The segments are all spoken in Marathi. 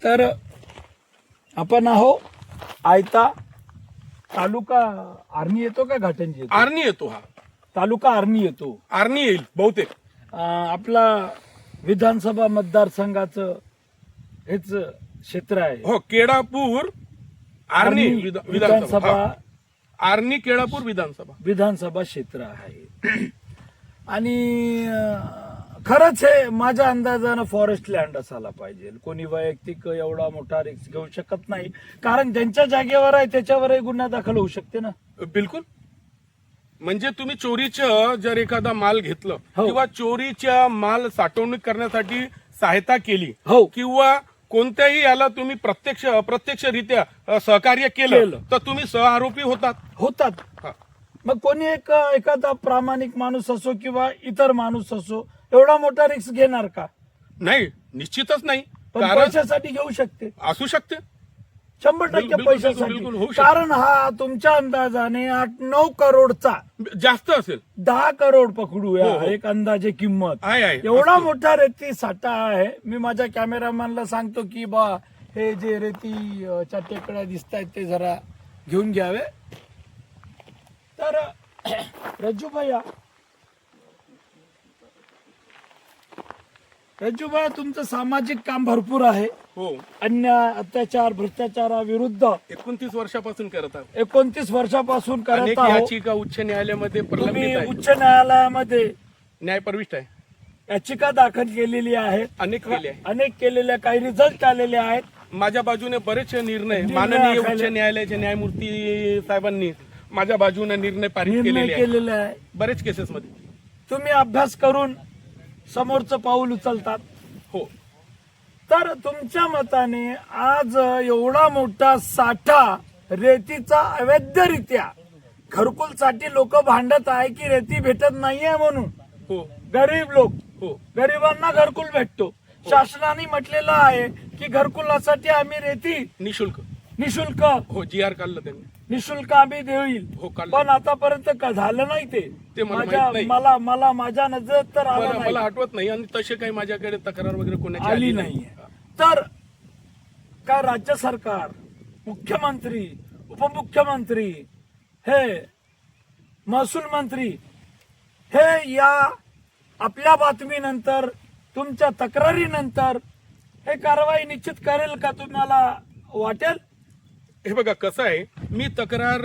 तर आपण आहो आयता तालुका आर्णी येतो का घाटंजी येतो? आर्णी येतो. हा तालुका आर्णी येतो. आर्णी येईल बहुतेक. आपला विधानसभा मतदारसंघाचं हेच क्षेत्र आहे. हो, केळापूर आर्णी विधानसभा. विधानसभा आर्णी केळापूर विधानसभा क्षेत्र आहे. आणि खरंच हे माझ्या अंदाजानं फॉरेस्ट लँड असायला पाहिजे. कोणी वैयक्तिक एवढा मोठा रिस्क घेऊ शकत नाही, कारण ज्यांच्या जागेवर आहे त्याच्यावरही गुन्हा दाखल होऊ शकते ना. बिलकुल. म्हणजे तुम्ही चोरीचं जर एखादा माल घेतलं हो. किंवा चोरीच्या माल साठवणूक करण्यासाठी सहायता केली हो. किंवा कोणत्याही याला तुम्ही प्रत्यक्ष अप्रत्यक्षरित्या सहकार्य केलं तर तुम्ही सहआरोपी होतात. हा. मग कोणी एखादा प्रामाणिक माणूस असो किंवा इतर माणूस असो एवढा मोठा रिस्क घेणार का? नाही, निश्चितच नाही. पण कारण पैशासाठी घेऊ शकते, असू शकते 100% बिलकुल पैशासाठी. होऊ शकते. कारण हा तुमच्या अंदाजाने 8-9 करोडचा जास्त असेल. 10 करोड पकडूया हो. एक अंदाजे किंमत. आहे. एवढा असते. मोठा रेती साठा आहे. मी माझ्या कॅमेरामॅनला सांगतो की बा हे जे रेतीच्या टेकड्या दिसत आहेत ते जरा घेऊन घ्यावे. तर रज्जू भाई तुमचं सामाजिक काम भरपूर आहे. हो, अन्याय अत्याचार भ्रष्टाचाराविरुद्ध 29 वर्षापासून करत आहोत. 29 वर्षापासून करत अनेक आहोत. याचिका उच्च न्यायालयामध्ये तुम्ही प्रलंबित आहे. उच्च न्यायालयामध्ये न्यायप्रविष्ट आहे. याचिका दाखल केलेली आहे. अनेक केले आहे. अनेक केलेल्या, काही रिझल्ट आलेले आहेत. माझ्या बाजूने बरेचसे निर्णय निर्णय माननीय उच्च आखायला- न्यायालयाचे न्यायमूर्ती साहेबांनी माझ्या बाजूने निर्णय पारित निर्णय केलेले आहेत. केलेले आहे. बरेच केसेसमध्ये. तुम्ही अभ्यास करून समोरचं पाऊल उचलतात. हो, तर तुमच्या मताने आज एवढा मोठा साठा रेतीचा अवैधरित्या घरकुलसाठी लोक भांडत आहे की रेती भेटत नाहीये म्हणून. हो, गरीब लोक, हो, गरिबांना घरकुल भेटतो. शासनाने म्हटलेलं आहे की घरकुलासाठी आम्ही रेती निशुल्क. निशुल्क हो, GR काढलं त्यांनी. निशुल्क आम्ही देईल. हो, काढलं. पण आतापर्यंत झालं नाही ते. ते मला माहित नाही. मला माझ्या नजरेत तर आलं मला नाही, आठवत नाही आणि तसे काही माझ्याकडे तक्रार वगैरे कोणाची आली नाही. तर काय राज्य सरकार, मुख्यमंत्री, उपमुख्यमंत्री, हे महसूल मंत्री हे या आपल्या बातमीनंतर, तुमच्या तक्रारीनंतर हे कारवाई निश्चित करेल का तुम्हाला वाटेल? हे बघा कसं आहे, मी तक्रार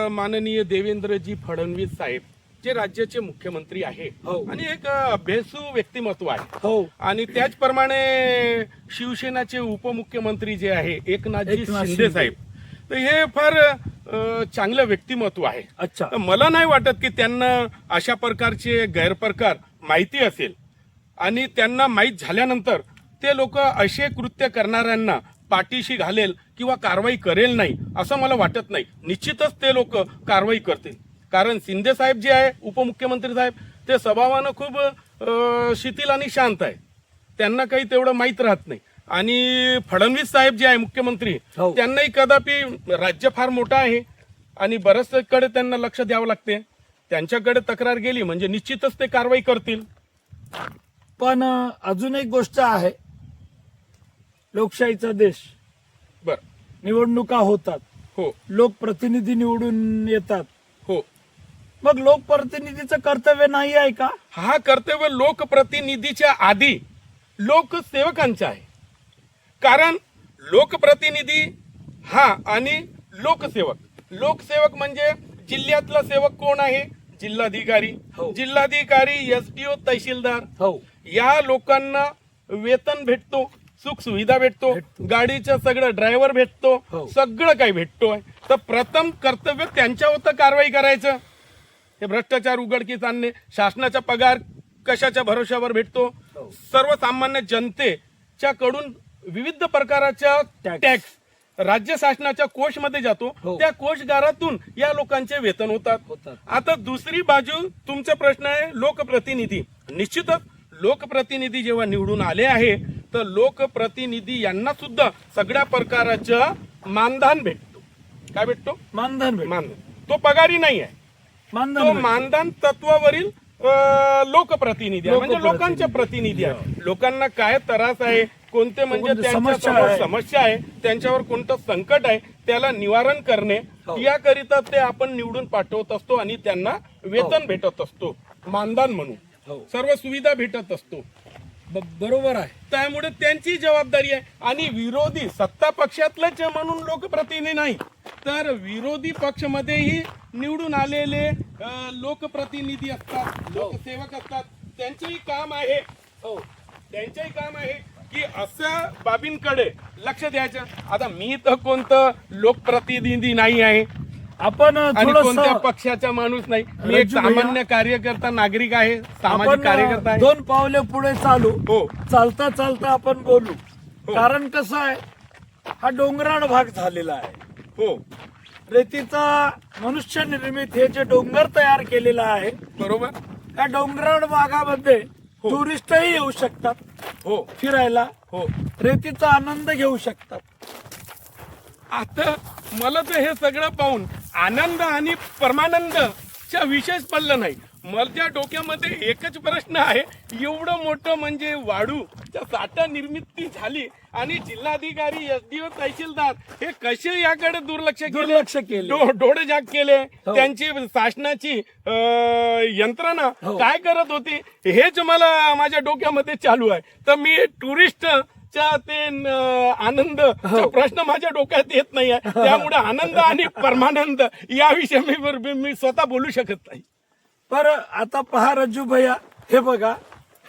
माननीय देवेंद्रजी फडणवीस साहेब जे राज्याचे मुख्यमंत्री आहे हो. आणि एक अभ्यासू व्यक्तिमत्व आहे. हो. आणि त्याचप्रमाणे शिवसेनाचे उपमुख्यमंत्री जे आहे एकनाथजी शिंदे शिंदे साहेब, तर हे फार चांगलं व्यक्तिमत्व आहे. अच्छा. तर मला नाही वाटत की त्यांना अशा प्रकारचे गैरप्रकार माहिती असेल आणि त्यांना माहीत झाल्यानंतर ते लोक असे कृत्य करणाऱ्यांना पाठीशी घालेल किंवा कारवाई करेल नाही असं मला वाटत नाही. निश्चितच ते लोक कारवाई करतील. कारण शिंदे साहेब जे आहे उपमुख्यमंत्री साहेब ते स्वभावानं खूप शिथिल आणि शांत आहे. त्यांना काही तेवढं माहीत राहत नाही. आणि फडणवीस साहेब जे आहे मुख्यमंत्री हो. त्यांनाही कदापि राज्य फार मोठं आहे आणि बऱ्याचकडे त्यांना लक्ष द्यावं लागते. त्यांच्याकडे तक्रार गेली म्हणजे निश्चितच ते कारवाई करतील. पण अजून एक गोष्ट आहे, लोकशाहीचा देश, बर. निवडणुका होतात, हो, लोकप्रतिनिधी निवडून येतात. हो. मग लोकप्रतिनिधीचं कर्तव्य नाही आहे का? हा कर्तव्य लोकप्रतिनिधीच्या आधी लोकसेवकांचं आहे. कारण लोकप्रतिनिधी हा आणि लोकसेवक म्हणजे जिल्ह्यातला सेवक कोण आहे? जिल्हाधिकारी. हो. जिल्हाधिकारी, SDO, तहसीलदार हो. या लोकांना वेतन भेटतो, सुख सुविधा भेटतो, गाडीचं सगळं ड्रायव्हर भेटतो, हो. सगळं काही भेटतोय. तर प्रथम कर्तव्य त्यांच्या होतं कारवाई करायचं. हे भ्रष्टाचार उघडकीस आणणे, शासनाचा पगार कशाच्या भरोश्यावर भेटतो, हो. सर्वसामान्य जनतेच्याकडून विविध प्रकारच्या टॅक्स राज्य शासनाच्या कोषमध्ये जातो, हो. त्या कोषगारातून या लोकांचे वेतन होतात. आता दुसरी बाजू तुमचा प्रश्न आहे लोकप्रतिनिधी. निश्चितच लोकप्रतिनिधी जेव्हा निवडून आले आहे तर लोकप्रतिनिधी यांना सुद्धा सगळ्या प्रकारचं मानधन भेटतो. काय भेटतो? मानधन मानधन. तो पगारी नाही आहे, तो मानधन तत्वावरील लोकप्रतिनिधी आहे, म्हणजे लोकांचे प्रतिनिधी आहे. लोकांना काय त्रास आहे, कोणते म्हणजे कोणती त्यांच्या समस्या समोर आहे. समस्या आहे, त्यांच्यावर कोणतं संकट आहे, त्याला निवारण करणे हो. याकरिता ते आपण निवडून पाठवत असतो आणि त्यांना वेतन भेटत असतो, मानधन म्हणून हो. सर्व सुविधा भेटत असतो. बरोबर आहे. त्यामुळे त्यांची जबाबदारी आहे. आणि विरोधी सत्ता पक्षातलेच म्हणून लोकप्रतिनिधी नाही, तर विरोधी पक्षमध्येही निवडून आलेले लोकप्रतिनिधी असतात, लोकसेवक असतात. त्यांचंही काम आहे त्यांचंही काम आहे की अशा बाबींकडे लक्ष द्यायचं. आता मी तर कोणतं लोकप्रतिनिधी नाही आहे आपण आणि थोडंसं- कोणत्या पक्षाचा माणूस नाही. मी एक रज्जू भैया, सामान्य कार्यकर्ता नागरिक आहे, सामाजिक आपण कार्यकर्ता आहे. 2 पावले पुढे चालू. हो. चालता चालता आपण बोलू. हो. कारण कसं आहे, हा डोंगराळ भाग झालेला आहे. हो, रेतीचा मनुष्य निर्मित हे जे डोंगर तयार केलेलं आहे, बरोबर. या डोंगराळ भागामध्ये हो. टुरिस्टही येऊ शकतात हो फिरायला, हो. रेतीचा आनंद घेऊ शकतात. आता मला तर हे सगळं पाहून आनंद आणि परमानंदच्या विषयच पडलं नाही. माझ्या डोक्यामध्ये एकच प्रश्न आहे, एवढं मोठं म्हणजे वाळूच्या साठा निर्मिती झाली आणि जिल्हाधिकारी, एसडीओ, तहसीलदार हे कसे याकडे दुर्लक्ष केले. डोळे जाग केले. हो. त्यांची शासनाची यंत्रणा हो. काय करत होती हेच मला माझ्या डोक्यामध्ये चालू आहे. तर मी टुरिस्ट ते आनंद प्रश्न माझ्या डोक्यात येत नाही आहे. त्यामुळे आनंद आणि परमानंद याविषयी मी स्वतः बोलू शकत नाही. पर आता पहा रज्जू भैया, हे बघा,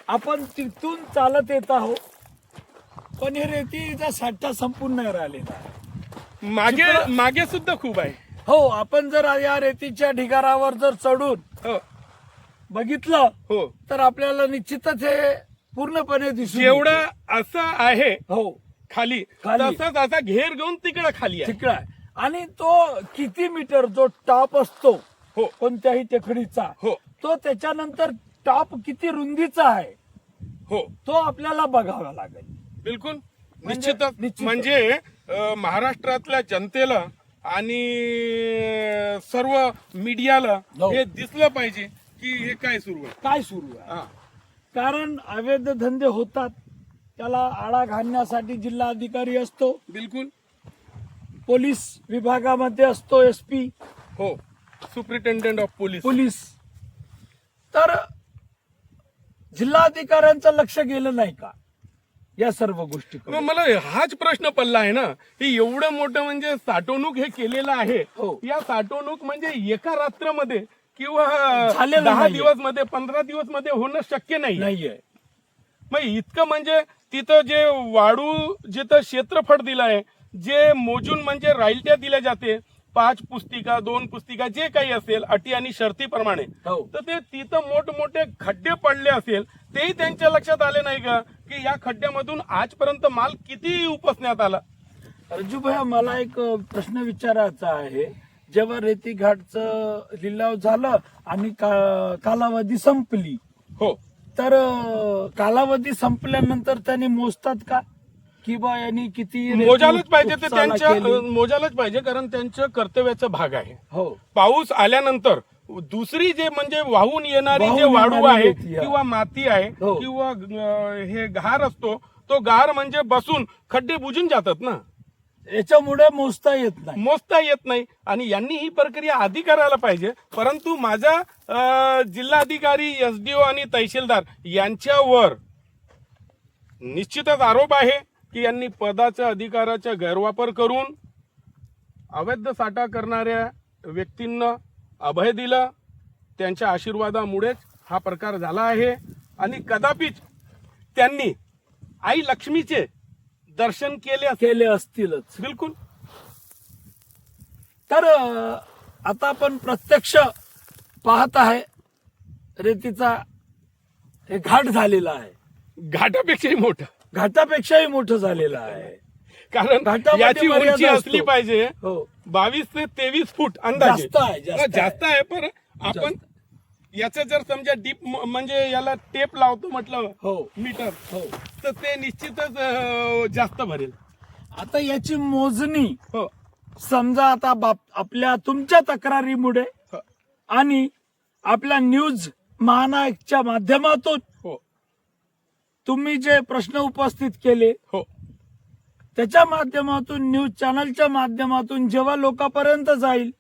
आपण तिथून चालत येत आहोत, पण हे रेतीचा साठा संपून नाही राहिलेला आहे. मागे सुद्धा खूप आहे. हो, आपण जर या रेतीच्या ढिगारावर जर चढून हो बघितलं हो. तर आपल्याला निश्चितच हे पूर्णपणे दिसून जेवढं येते. असं आहे हो, खाली खाली. तसंच असा घेर घेऊन तिकडं खाली आहे. ठिकरा आहे. आणि तो किती मीटर जो टॉप असतो हो कोणत्याही टेकडीचा, हो तो त्याच्यानंतर टॉप किती रुंदीचा आहे हो, तो आपल्याला बघावा लागेल. बिलकुल म्हणजे- निश्चितच. निश्चितच. म्हणजे महाराष्ट्रातल्या जनतेला आणि सर्व मीडियाला हो. हे दिसलं पाहिजे की हे काय सुरू आहे. काय सुरू आहे. हा. कारण अवैध धंदे होतात, त्याला आळा घालण्यासाठी जिल्हा अधिकारी असतो, बिलकुल. पोलीस विभागामध्ये असतो SP, हो, सुप्रिटेंडेंट ऑफ पोलीस. पोलीस. तर जिल्हाधिकाऱ्यांचं लक्ष गेलं नाही का या सर्व गोष्टी? मग मला हाच प्रश्न पडला आहे ना, की एवढं मोठं म्हणजे साठवणूक हे केलेलं आहे. हो. या साठवणूक म्हणजे एका रात्रमध्ये किंवा झालेलं 10 नाहीये. दिवस मध्ये 15 दिवस मध्ये होणं शक्य नाही. नाहीये. मग इतकं म्हणजे तिथं जे वाळू जिथं क्षेत्रफळ दिलं आहे, जे मोजून म्हणजे रायल्ट्या दिल्या जाते, 5 पुस्तिका 2 पुस्तिका जे काही असेल अटी आणि शर्तीप्रमाणे, हो. तर ते तिथं मोठमोठे खड्डे पडले असेल, तेही त्यांच्या लक्षात आले नाही का की या खड्ड्यामधून आजपर्यंत माल किती उपसण्यात आला. रज्जू भैया, मला एक प्रश्न विचारायचा आहे. जेव्हा रेती घाटचं लिलाव झालं आणि कालावधी संपली, हो, तर कालावधी संपल्यानंतर त्यांनी मोजतात का की बा यांनी किती रेती मोजायलाच पाहिजे. ते उपसाला त्यांच्या केली? मोजायलाच पाहिजे, कारण त्यांच्या कर्तव्याचा भाग आहे. हो, पाऊस आल्यानंतर दुसरी जे म्हणजे वाहून येणारी जे वाहून वाळू येणारी आहे रेती, हा. किंवा माती आहे हो. किंवा हे घार असतो, तो गार म्हणजे बसून खड्डे बुजून जातात ना, याच्यामुळे मोजता येत नाही. मोजता येत नाही. आणि यांनी ही प्रक्रिया आधी करायला पाहिजे. परंतु माझा जिल्हाधिकारी, SDO आणि तहसीलदार यांच्यावर निश्चितच आरोप आहे की यांनी पदाच्या अधिकाराचा गैरवापर करून अवैध साठा करणाऱ्या व्यक्तींना अभय दिलं. त्यांच्या आशीर्वादामुळेच हा प्रकार झाला आहे. आणि कदापिच त्यांनी आई लक्ष्मीचे दर्शन केले असतीलच. बिलकुल. तर आता आपण प्रत्यक्ष पाहत आहे, रेतीचा हे घाट झालेला आहे, घाटापेक्षाही मोठं. घाटापेक्षाही मोठं झालेलं आहे. कारण घाटामध्ये याची मर्यादा उंची असली असतो. पाहिजे हो, 22 ते 23 फूट अंदाजे. जास्त आहे, जास्त जास्त आहे. पण आपण याचं जर समजा डीप म्हणजे याला टेप लावतो म्हटलं हो, मीटर, हो. तर ते निश्चितच जास्त भरेल. आता याची मोजणी हो समजा आता आपल्या तुमच्या तक्रारीमुळे हो, आणि आपल्या न्यूज महानायकच्या माध्यमातून हो तुम्ही जे प्रश्न उपस्थित केले हो त्याच्या माध्यमातून, न्यूज चॅनलच्या माध्यमातून जेव्हा लोकांपर्यंत जाईल,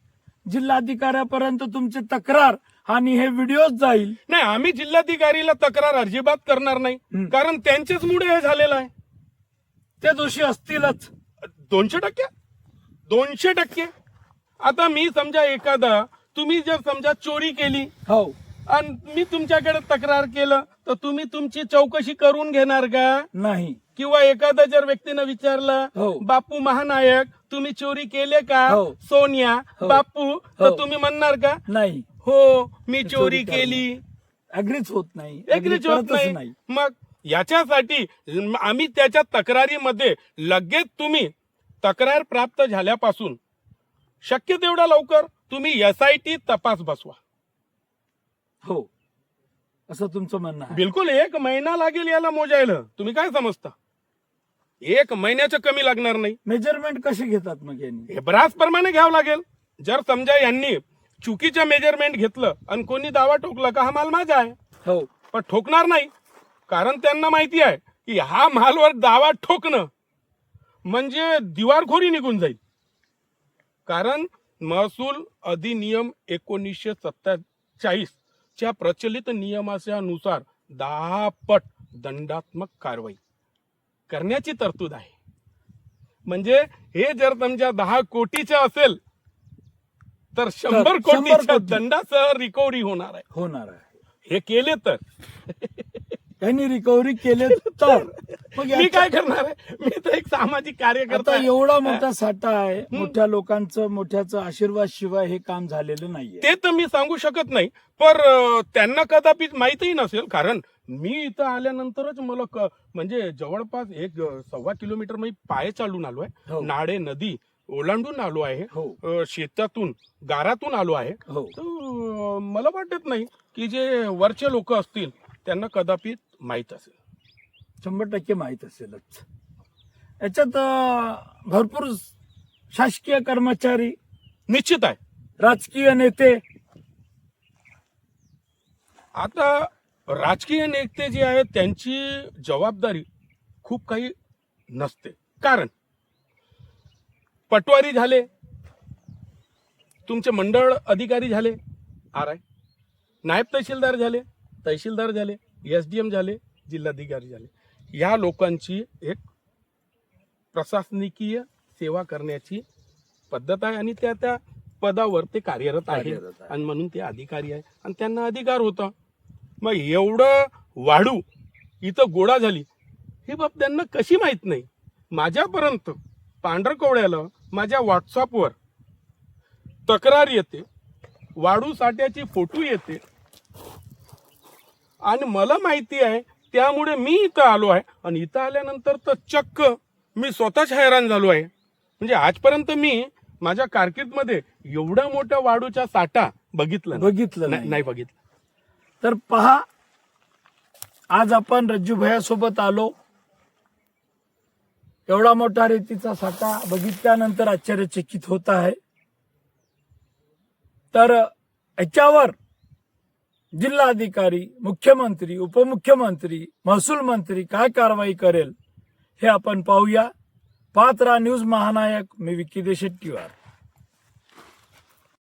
जिल्हाधिकाऱ्यापर्यंत तुमची तक्रार आणि हे व्हिडिओ जाईल, नाही, आम्ही जिल्हाधिकारीला तक्रार अजिबात करणार नाही, कारण त्यांचेच मुळे हे झालेलं आहे. ते दोषी असतीलच. 200%, 200%. आता मी समजा एखादा, तुम्ही जर समजा चोरी केली हो, आणि मी तुमच्याकडे तक्रार केलं, तर तुम्ही तुमची चौकशी करून घेणार का? नाही. किंवा एखादा जर व्यक्तीनं विचारलं, हो. बापू महानायक तुम्ही चोरी केले का? हो. सोनिया हो. बापू, हो. तर तुम्ही म्हणणार का? नाही. हो, मी चोरी चोरी केली. अग्रीच होत नाही. एग्रीच होत करतच नाही. मग याच्यासाठी आम्ही त्याच्या तक्रारीमध्ये लगेच, तुम्ही तक्रार प्राप्त झाल्यापासून शक्य तेवढा लवकर तुम्ही SIT तपास बसवा. हो, असं तुमचं म्हणणं आहे. बिलकुल 1 महिना लागेल याला मोजायला. तुम्ही काय समजता? 1 महिन्याचं कमी लागणार नाही. मेजरमेंट कशी घेतात मग यांनी? हे ब्रास प्रमाणे घ्यावं लागेल. जर समजा यांनी चुकीचं मेजरमेंट घेतलं आणि कोणी दावा ठोकला का हा माल माझा आहे, हो, पण ठोकणार नाही, कारण त्यांना माहिती आहे की हा मालवर दावा ठोकणं म्हणजे दिवाळखोरी निघून जाईल. कारण महसूल अधिनियम 1947 च्या प्रचलित नियमाच्या नुसार 10 पट दंडात्मक कारवाई करण्याची तरतूद आहे. म्हणजे हे जर तुमच्या 10 कोटीचं असेल तर 100 कोटीच्या कोटी. दंडासह रिकव्हरी होणार आहे. होणार आहे. हे केले तर त्यांनी रिकव्हरी केले तर मग मी काय करणार आहे? मी तर एक सामाजिक कार्यकर्ता आता आहे. एवढा मोठा साठा आहे, मोठ्या लोकांचं, मोठ्याचं आशीर्वाद शिवाय हे काम झालेलं नाहीये. ते तर मी सांगू शकत नाही, पण त्यांना कदापि माहितही नसेल. कारण मी इथं आल्यानंतरच मला म्हणजे जवळपास 1-1.25 किलोमीटर मी पाय चालून आलो आहे. हो. नाळे नदी ओलांडून आलो आहे. हो. शेतातून, गारातून आलो आहे. हो. तर मला वाटत नाही की जे वरचे लोक असतील त्यांना कदापि माहित असेल. 100% माहित असेलच. याच्यात भरपूर शासकीय कर्मचारी, निश्चित आहे. राजकीय नेते, आता राजकीय नेते जे आहेत त्यांची जबाबदारी खूप काही नसते. कारण पटवारी झाले, तुमचे मंडळ अधिकारी झाले, RI, नायब तहसीलदार झाले, SDM झाले, जिल्हाधिकारी झाले, या लोकांची एक प्रशासकीय सेवा करण्याची पद्धत आहे आणि त्या पदावर ते कार्यरत आहे आणि म्हणून ते अधिकारी आहे आणि त्यांना अधिकार होता. मग एवढं वाढू इथं गोळा झाली ही बाब त्यांना कशी माहित नाही? माझ्यापर्यंत पांढरकवड्याला माझ्या व्हॉट्सअपवर तक्रार येते, वाढू साठ्याची फोटो येते आणि मला माहिती आहे, त्यामुळे मी इथं आलो आहे. आणि इथं आल्यानंतर तर चक्क मी स्वतःच हैराण झालो आहे. म्हणजे आजपर्यंत मी माझ्या कारकीर्दमध्ये एवढा मोठा वाढूचा साठा बघितलं नाही बघितलं. तर पहा, आज आपण रज्जूभैया सोबत आलो. एवढा मोठा रेतीचा साठा बघितल्यानंतर आश्चर्यचकित होत आहे. तर याच्यावर जिल्हाधिकारी, मुख्यमंत्री, उपमुख्यमंत्री, महसूल मंत्री काय कारवाई करेल हे आपण पाहूया. पाहत राहा न्यूज महानायक. मी विकी देशेट्टीवार.